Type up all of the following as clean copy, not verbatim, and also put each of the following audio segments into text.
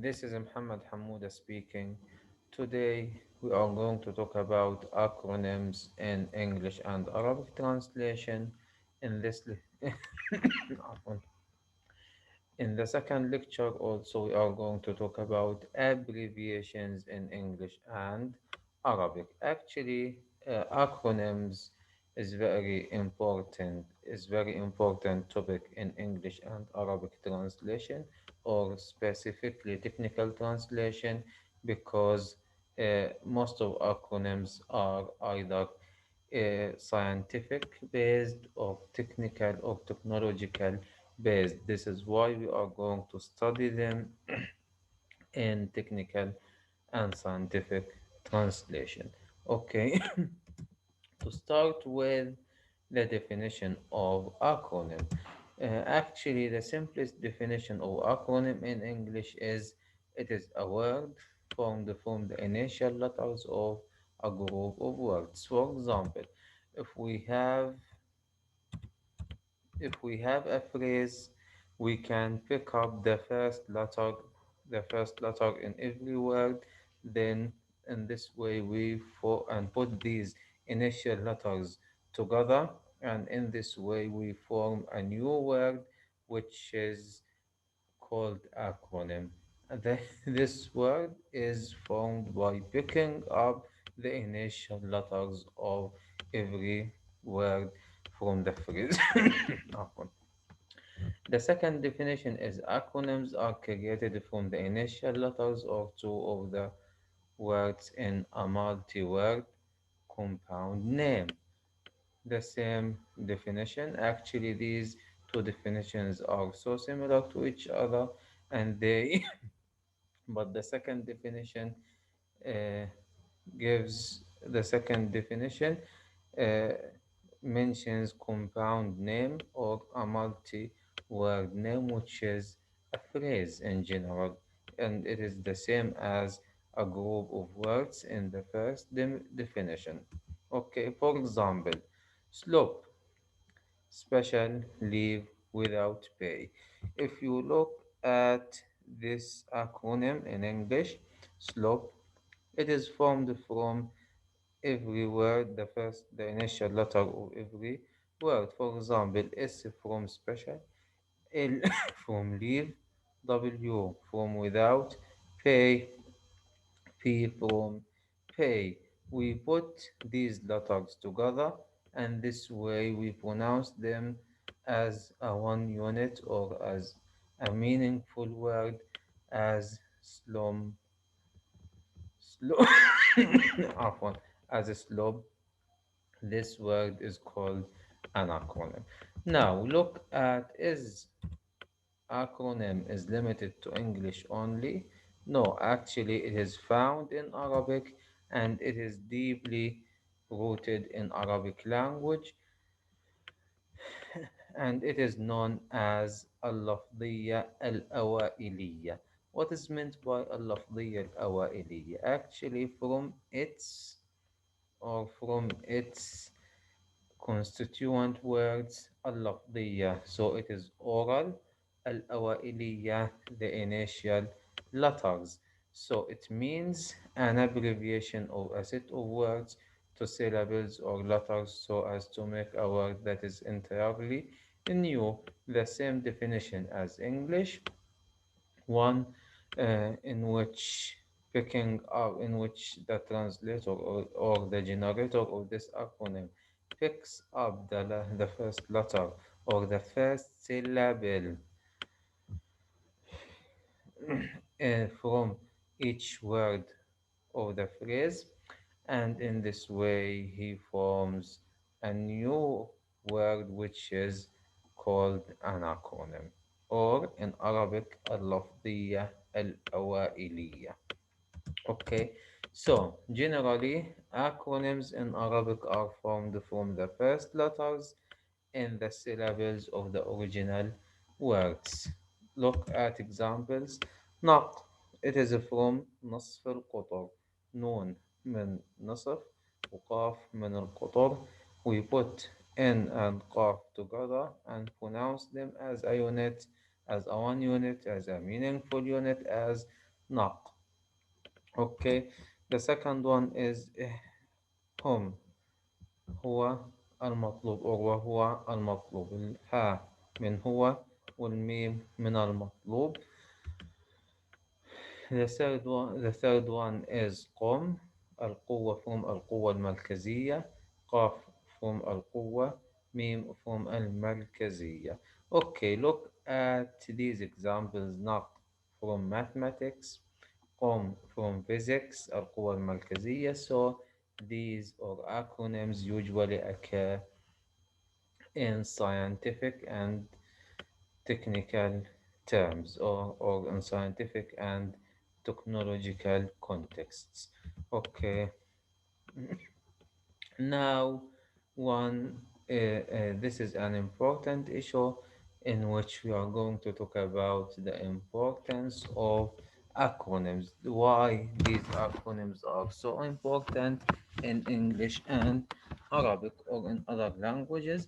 This is Muhammad Hamouda speaking. Today we are going to talk about acronyms in English and Arabic translation. In this, عفواً. In the second lecture, also we are going to talk about abbreviations in English and Arabic. Actually, acronyms is very important topic in English and Arabic translation, or specifically technical translation, because most of acronyms are either scientific based or technical or technological based. This is why we are going to study them in technical and scientific translation. Okay, to start with the definition of acronym. Actually, the simplest definition of acronym in English is it is a word formed from the initial letters of a group of words. For example, if we have if we have a phrase, we can pick up the first letter in every word. Then, in this way, and put these initial letters together, and in this way, we form a new word, which is called acronym. This word is formed by picking up the initial letters of every word from the phrase. عفواً. The second definition is acronyms are created from the initial letters or two of the words in a multi-word compound name. The same definition. Actually, these two definitions are so similar to each other, and they, but uh, the second definition uh, mentions compound name or a multi-word name, which is a phrase in general, and it is the same as a group of words in the first definition. Okay, for example, slope, special leave without pay. If you look at this acronym in English, slope, it is formed from every word, the initial letter of every word. For example, S from special, L from leave, W from without, pay, P from pay. We put these letters together, and this way we pronounce them as a one unit or as a meaningful word as slum, slow, عفواً, as a slope. This word is called an acronym. Now look at, is acronym is limited to English only? No, actually it is found in Arabic, and it is deeply rooted in Arabic language, and it is known as al-lafdiyya al-awailiyya. What is meant by al-lafdiyya al-awailiyya? Actually, from its constituent words اللفظية, so it is oral, الأوائلية, the initial letters, so it means an abbreviation of a set of words to syllables or letters so as to make a word that is entirely new. The same definition as English, one in which the translator or the generator of this acronym picks up the first letter or the first syllable from each word of the phrase, and in this way he forms a new word which is called an acronym, or in Arabic اللفظية الأوائلية. Okay, so generally acronyms in Arabic are formed from the first letters in the syllables of the original words. Look at examples. نق, it is from نصف القطر. نون من نصف وقاف من القطر. We put N and قاف together and pronounce them as a unit, as a one unit, as a meaningful unit, as ناق. Okay, the second one is هم. هو المطلوب أو وهو المطلوب. الها من هو والميم من المطلوب. The third one is قم. القوة from القوة المركزية. قاف from القوة. ميم from المركزية. Okay, look at these examples. نق from mathematics. قم from physics القوة المركزية. So these are acronyms usually occur in scientific and technical terms or in scientific and technological contexts. Okay, now this is an important issue in which we are going to talk about the importance of acronyms. Why these acronyms are so important in English and Arabic or in other languages.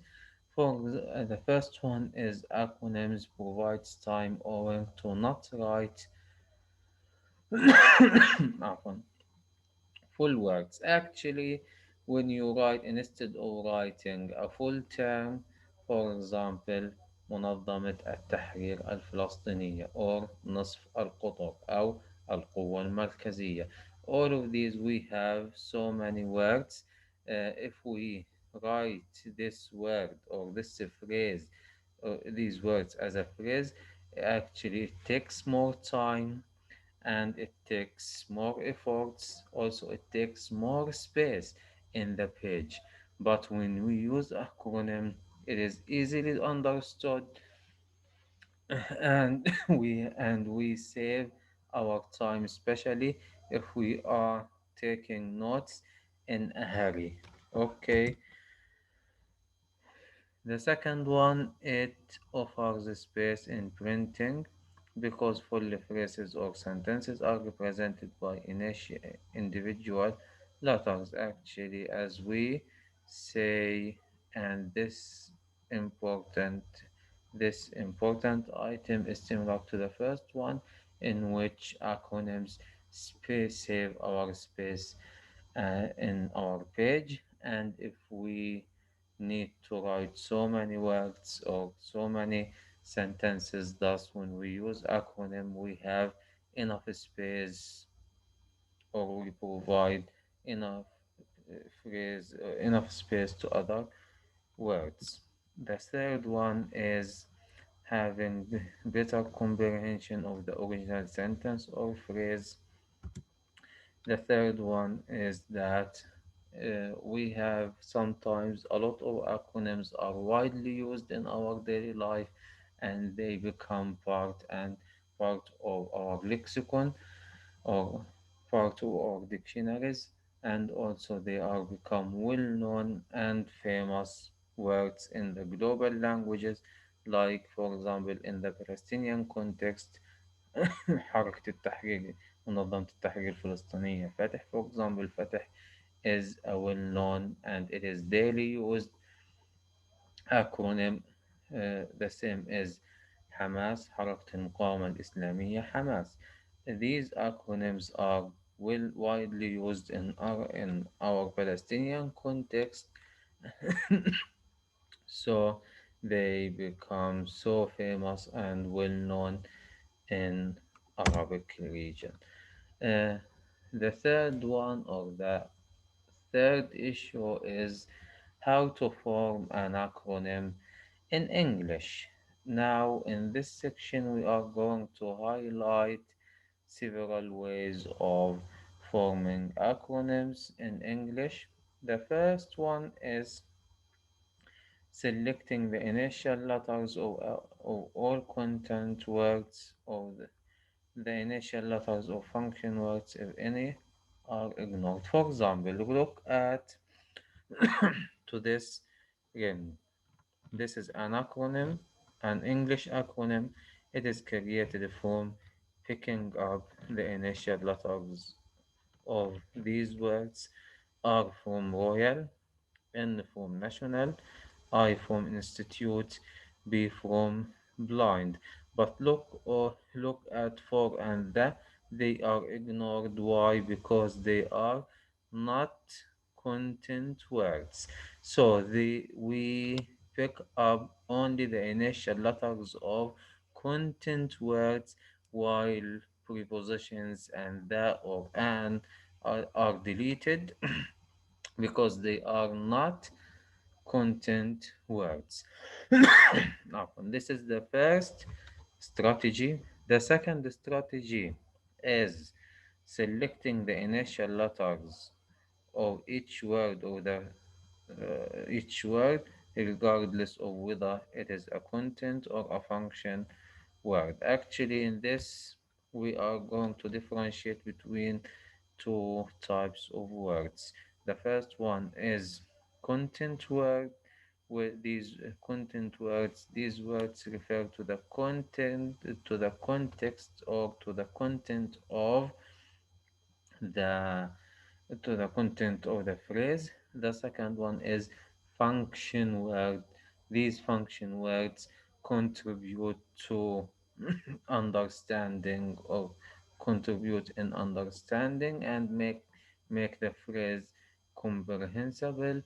The first one is acronyms provides time owing to not write عفواً, full words. Actually, when you write instead of writing a full term, for example, منظمة التحرير الفلسطينية or نصف القطر أو القوة المركزية. All of these we have so many words. If we write this word or this phrase, these words as a phrase, actually it takes more time and it takes more efforts. Also, it takes more space in the page. But when we use acronym, it is easily understood and we save our time, especially if we are taking notes in a hurry. Okay, the second one, it offers a space in printing because full phrases or sentences are represented by individual letters, actually, as we say, and important this important item is similar to the first one, in which acronyms save our space in our page. And if we need to write so many words or so many sentences, thus when we use acronym we have enough space, or we provide enough enough space to other words. The third one is having better comprehension of the original sentence or phrase. The third one is that we have sometimes a lot of acronyms are widely used in our daily life, and they become part of our lexicon or part of our dictionaries, and also they are become well known and famous words in the global languages, like for example in the Palestinian context. حركة التحرير منظمة التحرير الفلسطينية فتح. For example, فتح is a well-known and it is daily used acronym. The same is حماس, حركة المقاومة الإسلامية حماس. These acronyms are widely used in our Palestinian context, so they become so famous and well known in Arabic region. Uh, the third one, or the third issue, is how to form an acronym in English. Now, in this section, we are going to highlight several ways of forming acronyms in English. The first one is selecting the initial letters of all content words of the initial letters of function words, if any, are ignored. For example, look at to this again. This is an acronym, an English acronym. It is created from picking up the initial letters of these words. R from Royal, N from National, I from Institute, B from Blind. But look at for and the. they are ignored. Why? Because they are not content words. So we pick up only the initial letters of content words, while prepositions and the or and are deleted because they are not content words. Now, this is the first strategy. The second strategy is selecting the initial letters of each word or the each word, regardless of whether it is a content or a function word. Actually, in this, we are going to differentiate between two types of words. The first one is content word. With these content words, these words refer to the content, to the context, or to the content of the the content of the phrase. The second one is function word. These function words contribute to understanding or contribute in understanding and make the phrase comprehensible,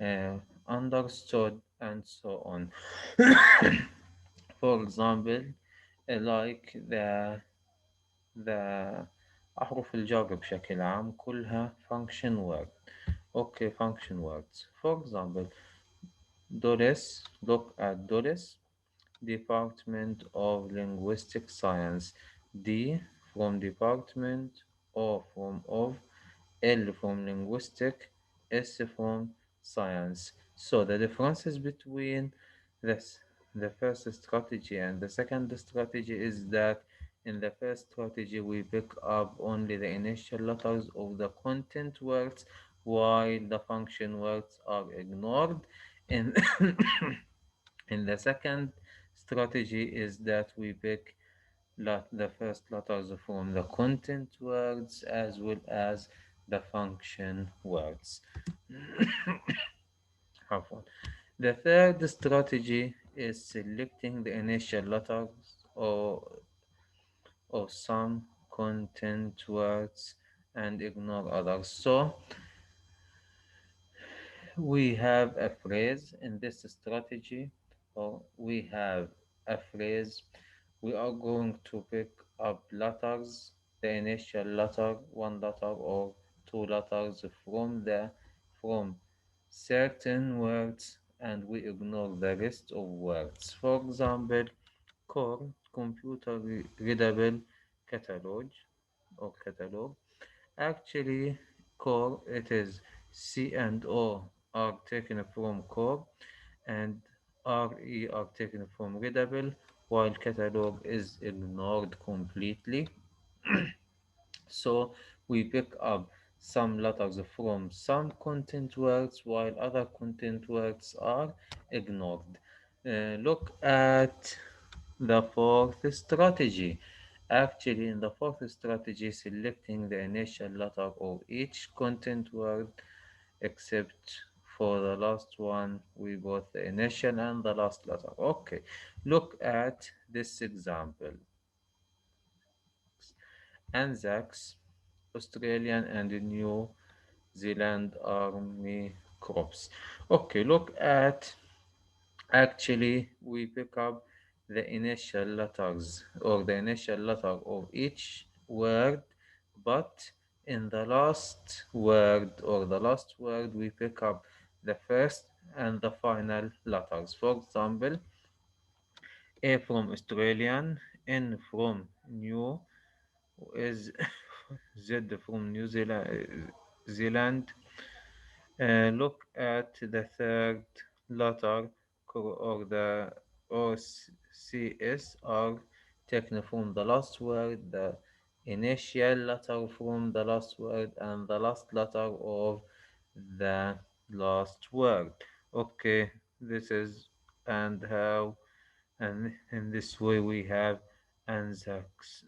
uh, understood, and so on. For example, like the أحرف الجر بشكل عام كلها function word. Okay, function words. For example, Doris, look at Doris, Department of Linguistic Science. D from Department, O from of, L from Linguistic, S from Science. So the differences between this, the first strategy and the second strategy is that in the first strategy we pick up only the initial letters of the content words while the function words are ignored. In in the second strategy is that we pick the first letters from the content words as well as the function words. عفواً. The third strategy is selecting the initial letters of some content words and ignore others. So we have a phrase in this strategy, or we have a phrase. We are going to pick up letters, the initial letter, one letter or two letters from certain words, and we ignore the rest of words. For example, core, computer readable catalog or catalog. Actually, core, it is C and O are taken from core, and RE are taken from readable, while catalog is ignored completely. So we pick up some letters from some content words while other content words are ignored. Look at the fourth strategy. Actually, in the fourth strategy, selecting the initial letter of each content word, except for the last one, we both the initial and the last letter. Okay, look at this example. Anzacs, Australian and New Zealand Army Corps. Okay, look at, actually we pick up the initial letters or the initial letter of each word, but in the last word or the last word we pick up the first and the final letters. For example, A from Australian, N from New is Z from New Zealand. Look at the third letter or the OCS are taken from the last word, the initial letter from the last word, and the last letter of the last word. Okay, this is and how, and in this way we have Anzacs.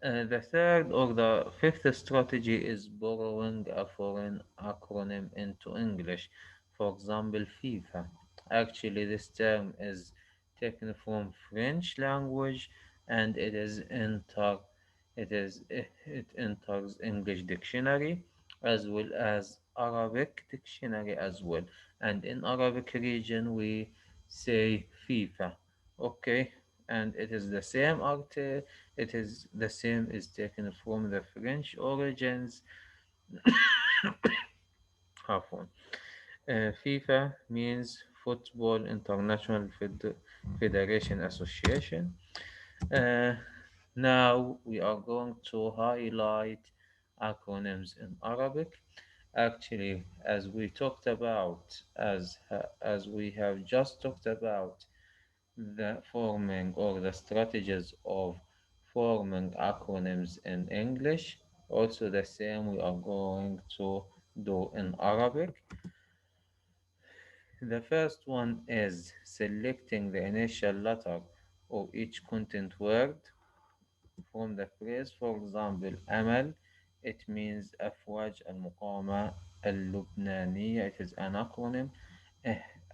The third or the fifth strategy is borrowing a foreign acronym into English. For example, FIFA. Actually, this term is taken from French language and it enters English dictionary as well as Arabic dictionary as well. And in Arabic region we say FIFA. Okay, and it is the same art. It is the same is taken from the French origins. عفوا. FIFA means Football International Federation Association. Uh, Now we are going to highlight acronyms in Arabic. Actually, as we talked about, as we have just talked about the forming or the strategies of forming acronyms in English, also the same we are going to do in Arabic. The first one is selecting the initial letter of each content word from the phrase. For example, أمل, it means أفواج المقاومة اللبنانية. It is an acronym.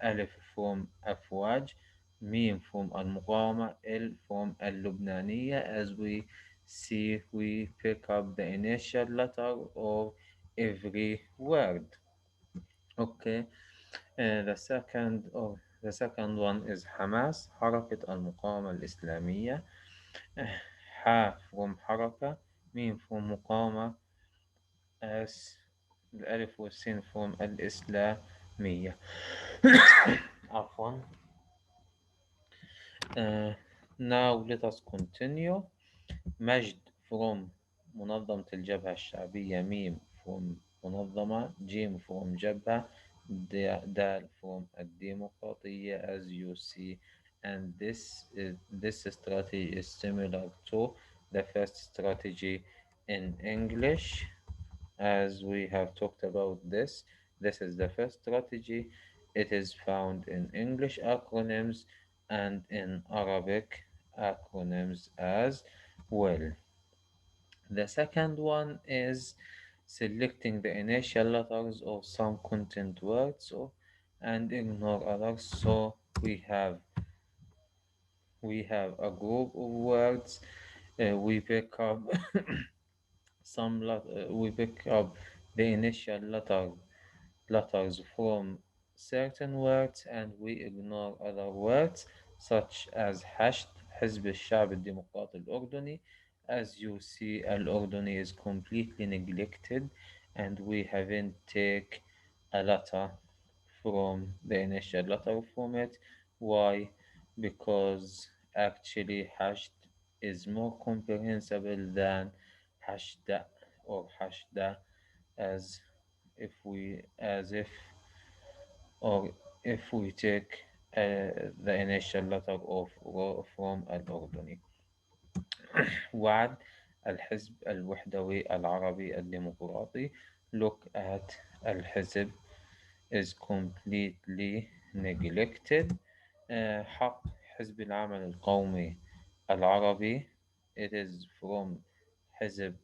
ألف from أفواج, ميم from المقاومة, L from اللبنانية. As we see, we pick up the initial letter of every word. Okay. The second one is حماس, حركة المقاومة الإسلامية. ح from حركة, ميم from مقاومة, اس الألف والسين from الإسلامية. عفوا. Uh, Now let us continue. مجد from منظمة الجبهة الشعبية. ميم from منظمة. جيم from جبهة. دال from الديمقراطية, as you see. And this strategy is similar to the first strategy in English, as we have talked about this. This is the first strategy. It is found in English acronyms and in Arabic acronyms as well. The second one is selecting the initial letters of some content words and ignore others. So we have a group of words. We pick up we pick up the initial letters from certain words and we ignore other words such as حشد, حزب الشعب الديمقراطي الأردني. As you see, الأردني is completely neglected and we haven't take a letter from the initial letter from it. Why? Because actually حشد is more comprehensible than حشد or حشدة, as if or if we take the initial letter of from الأردني. وعد, الحزب الوحدوي العربي الديمقراطي. Look at الحزب is completely neglected. حق, حزب العمل القومي العربي. It is from حزب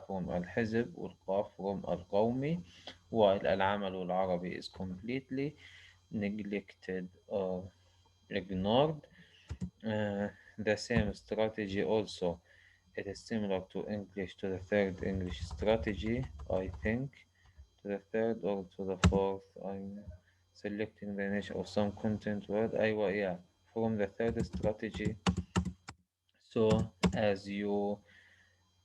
from الحزب والقاف from القومي, while العمل العربي is completely neglected or ignored. Uh, the same strategy also, it is similar to English, to the third English strategy, I think, to the third or to the fourth. I'm selecting the niche of some content word. أيوة, yeah, from the third strategy. So as you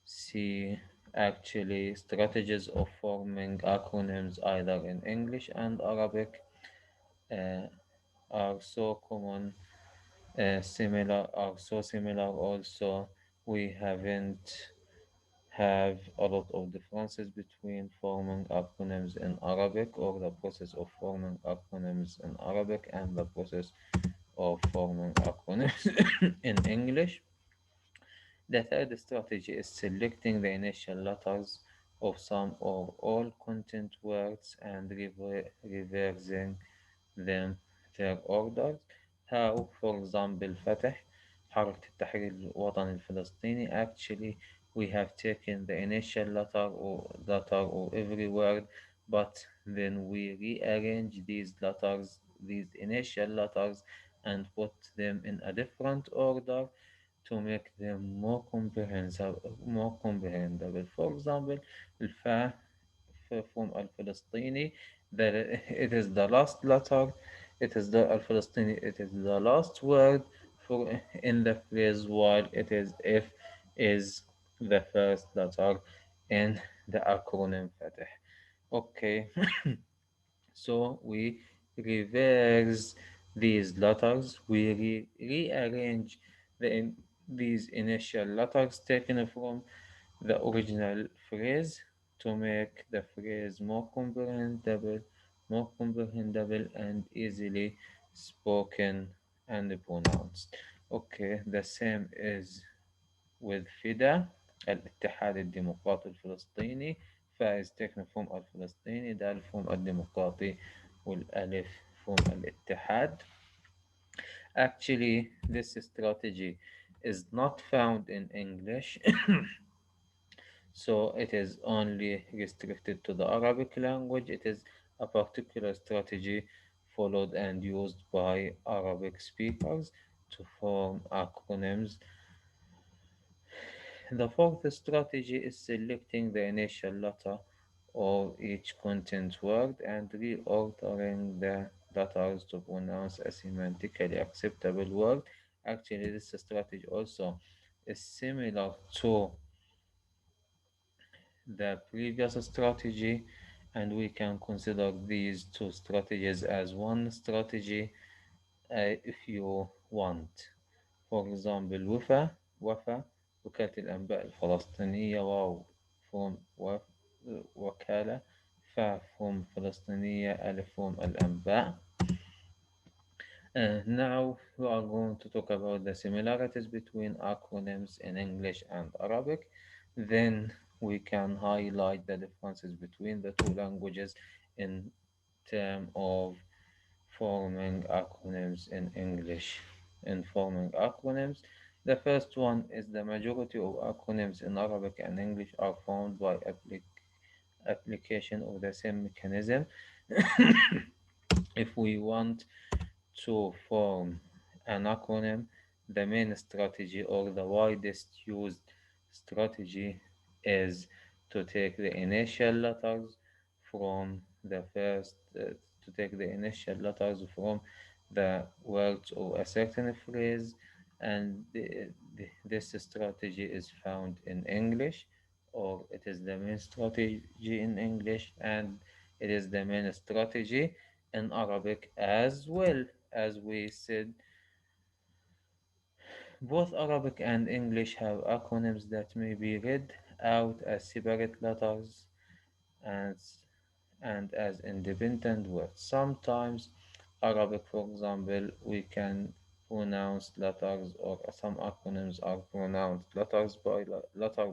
see, actually strategies of forming acronyms either in English and Arabic uh, are so common, similar also. We haven't have a lot of differences between forming acronyms in Arabic, or the process of forming acronyms in Arabic, and the process of forming acronyms in English. The third strategy is selecting the initial letters of some or all content words and reversing them their orders. How? For example, فتح, حركة التحرير الوطني الفلسطيني. Actually, we have taken the initial letter of every word, but then we rearrange these initial letters and put them in a different order. to make them more comprehensible. More comprehensible. For example, الفا from الفلسطيني that it is the last letter. It is the الفلسطيني. It is the last word for in the phrase, while it is if is the first letter in the acronym FATIH. Okay. So we reverse these letters, we rearrange these initial letters taken from the original phrase to make the phrase more comprehensible and easily spoken and pronounced. Okay, the same is with FIDA الاتحاد الديمقراطي الفلسطيني. فاز تكن فهم الفلسطيني، دال فهم الديمقراطي، والألف فهم الاتحاد. Actually, this strategy is not found in English, so it is only restricted to the Arabic language. It is a particular strategy followed and used by Arabic speakers to form acronyms. The fourth strategy is selecting the initial letter of each content word and reordering the letters to pronounce a semantically acceptable word. Actually, this strategy also is similar to the previous strategy, and we can consider these two strategies as one strategy if you want. For example, وفا وكالة الأنباء الفلسطينية. واو from وكالة. فا from فلسطينية. ألف from الأنباء. Now we are going to talk about the similarities between acronyms in English and Arabic. Then we can highlight the differences between the two languages in terms of forming acronyms in English. In forming acronyms, the first one is the majority of acronyms in Arabic and English are formed by application of the same mechanism. If we want to form an acronym, the main strategy or the widest used strategy is to take the initial letters from the first, to take the initial letters from the words of a certain phrase, and this strategy is found in English, or it is the main strategy in English, and it is the main strategy in Arabic as well. As we said, both Arabic and English have acronyms that may be read out as separate letters and, and as independent words. Sometimes, Arabic, for example, we can pronounce letters, or some acronyms are pronounced letter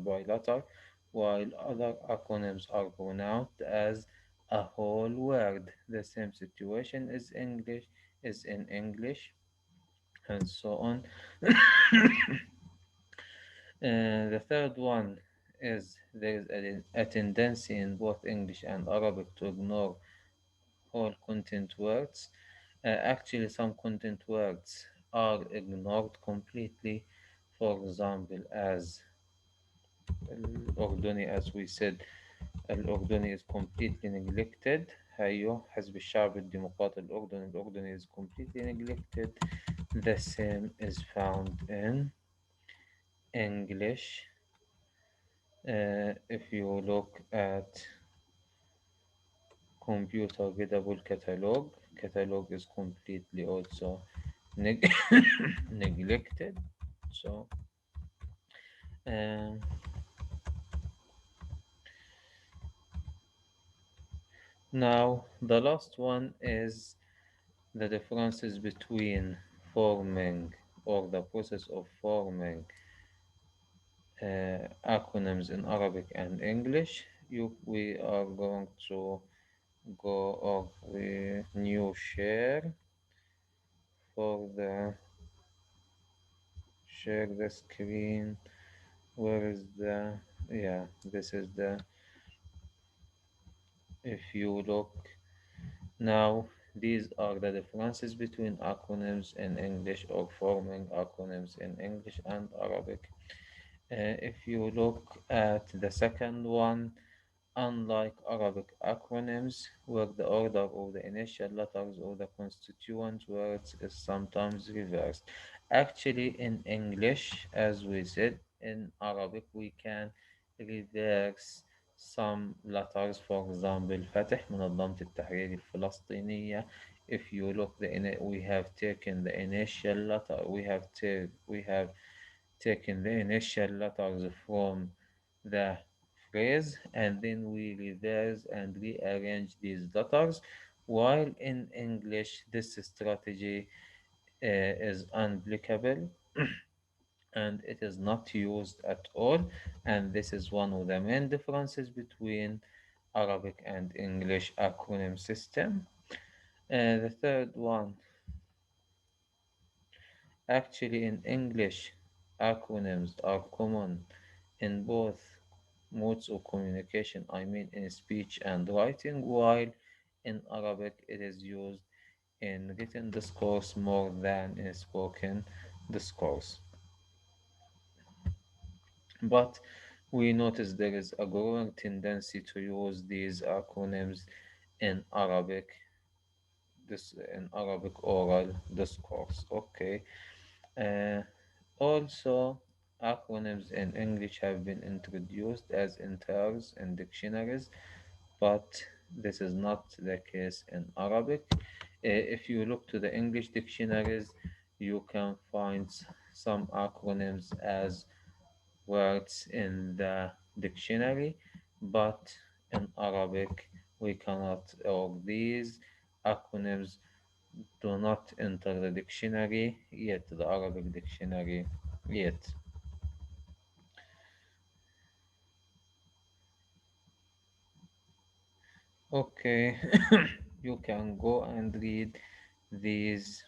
by letter, while other acronyms are pronounced as a whole word. The same situation is in English, and so on. The third one is there is a tendency in both English and Arabic to ignore whole content words. Actually, some content words are ignored completely. For example, as الأردني, as we said, الأردني is completely neglected. أيوه، حزب الشعب الديمقراطي الأردني is completely neglected. The same is found in English. If you look at computer readable catalog is completely also neg- neglected. So um, now the last one is the differences between forming, or the process of forming, acronyms in Arabic and English. We are going to go of the new share for the share the screen. Where is the, yeah, this is the, if you look now, These are the differences between acronyms in English or forming acronyms in English and Arabic. If you look at the second one, unlike Arabic acronyms, where the order of the initial letters or the constituent words is sometimes reversed. Actually, in English, as we said, in Arabic, we can reverse some letters. For example, فتح منظمة التحرير الفلسطينية. If you look, we have taken the initial letter. We have taken the initial letters from the phrase and then we reverse and rearrange these letters. While in English, this strategy is unapplicable and it is not used at all. And this is one of the main differences between Arabic and English acronym system. The third one, actually, in English, acronyms are common in both modes of communication, I mean in speech and writing, while in Arabic it is used in written discourse more than in spoken discourse. But we notice there is a growing tendency to use these acronyms in Arabic oral discourse. Okay. Uh, Also, acronyms in English have been introduced as enters in dictionaries, but this is not the case in Arabic. If you look to the English dictionaries, you can find some acronyms as words in the dictionary, but in Arabic, we cannot, or these acronyms do not enter the dictionary yet, the Arabic dictionary yet. Okay, you can go and read these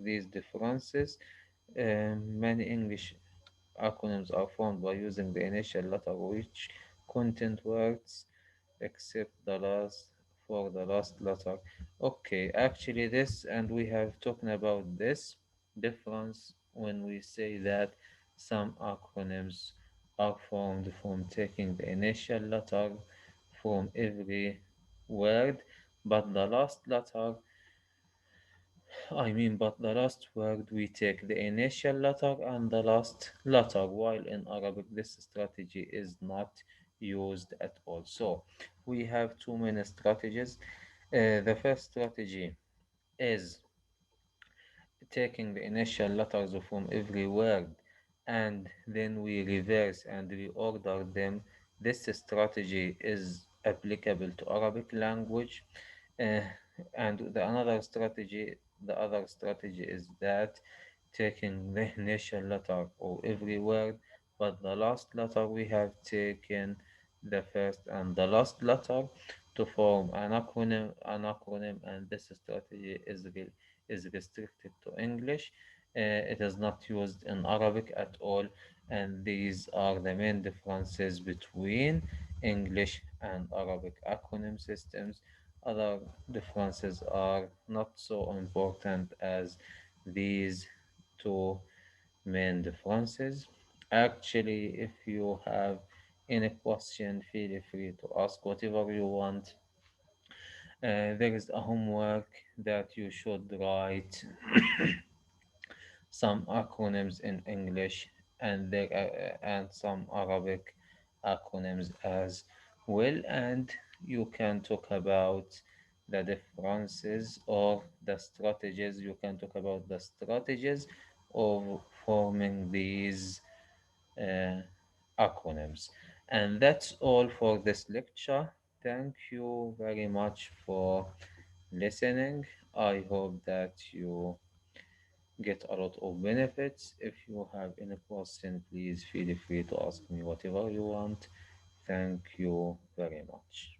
these differences. Many English acronyms are formed by using the initial letter which content words except the last letter. Okay, actually this and we have talking about this difference when we say that some acronyms are formed from taking the initial letter from every word, but the last letter but the last word we take the initial letter and the last letter, while in Arabic this strategy is not used at all. So we have two main strategies. The first strategy is taking the initial letters from every word and then we reverse and reorder them. This strategy is applicable to Arabic language. Uh, and the other strategy is that taking the initial letter of every word, but the last letter we have taken the first and the last letter to form an acronym, and this strategy is restricted to English. It is not used in Arabic at all, and these are the main differences between English and Arabic acronym systems. Other differences are not so important as these two main differences. Actually, if you have any question, feel free to ask whatever you want. There is a homework that you should write some acronyms in English and some Arabic acronyms as well, and you can talk about the differences or the strategies. You can talk about the strategies of forming these uh, acronyms. And that's all for this lecture. Thank you very much for listening. I hope that you get a lot of benefits. If you have any question, please feel free to ask me whatever you want. Thank you very much.